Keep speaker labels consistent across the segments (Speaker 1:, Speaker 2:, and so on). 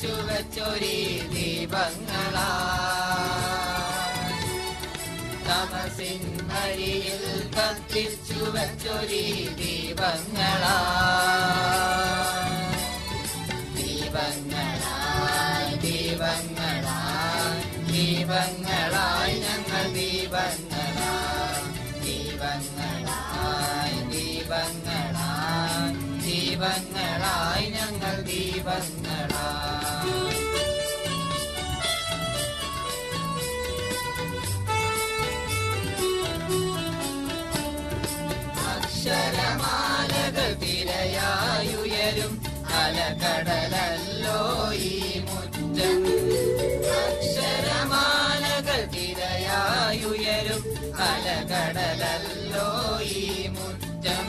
Speaker 1: കത്തിച്ചു വെച്ചൊരീ ദീപങ്ങളാ തമസിൻ വഴിയിൽ കത്തിച്ചു വെച്ചൊരീ ദീപങ്ങളാ ദീപങ്ങളായി ദീപങ്ങളായി ദീപങ്ങളായി ഞങ്ങൾ ദീപങ്ങളായി ദീപങ്ങളായി ദീപങ്ങളായി ദീപങ്ങളായി ഞങ്ങൾ ദീപങ്ങളായി അക്ഷരമാലകൾ തിരയായുയരും അലകടലല്ലോ ഈ മുറ്റം അക്ഷരമാലകൾ തിരയായുയരും അലകടലല്ലോ ഈ മുറ്റം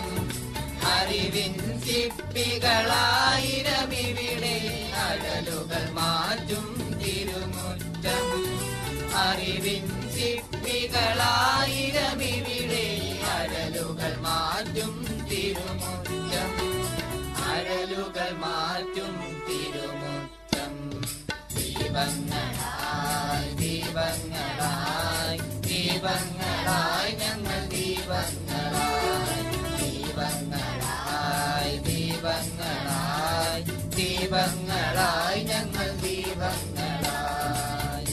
Speaker 1: അറിവിൻ ചിപ്പികളായിരമിവിടെ അഴലുകൾ മാറ്റും തിരുമുറ്റം അറിവിൻ ചിപ്പികളായിരമിവിടെ അഴലുകൾ മാറ്റും തിരുമുറ്റം അഴലുകൾ മാറ്റും തിരുമുറ്റം ദീപങ്ങളായി ദീപങ്ങളായി ദീപങ്ങളായി ഞങ്ങൾ ദീപങ്ങളായി ദീപങ്ങളായി ദീപങ്ങളായി ദീപങ്ങളായി ഞങ്ങൾ ദീപങ്ങളായി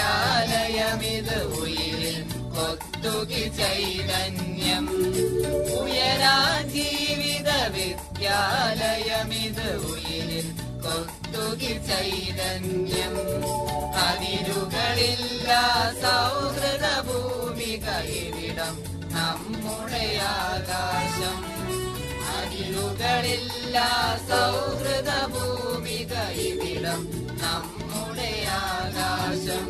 Speaker 1: വിദ്യാലയമിത് ഉയിരിൽ കൊത്തുകി ചൈതന്യം ഉയരാൻ ജീവിത വിദ്യാലയമിത് ഉയിരിൽ കൊത്തുകി ചൈതന്യം അതിരുകളില്ല സൗഹൃദ ഭൂമിക ഇവിടം നമ്മുടെ ആകാശം അതിരുകളില്ല സൗഹൃദ ഭൂമിക ഇവിടം നമ്മുടെ ആകാശം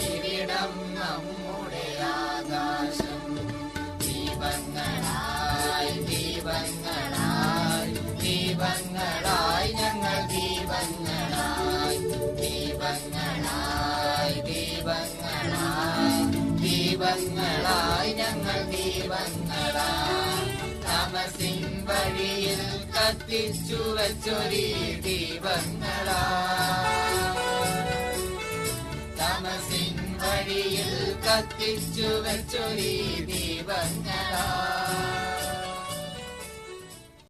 Speaker 1: ഇവിടം നമ്മുടെ ആകാശം ദീപങ്ങളായി ദീപങ്ങളായി ദീപങ്ങളായി ഞങ്ങൾ ദീപങ്ങളായി ദീപങ്ങളായി ദീപങ്ങളായി ദീപങ്ങളായി ഞങ്ങൾ ദീപങ്ങളായി തമസിൻ വഴിയിൽ കത്തിച്ചു വെച്ചൊരീ ദീപങ്ങളാ തമസിൻ വഴിയിൽ കത്തിച്ചു വെച്ചൊരീ ദീപങ്ങളാ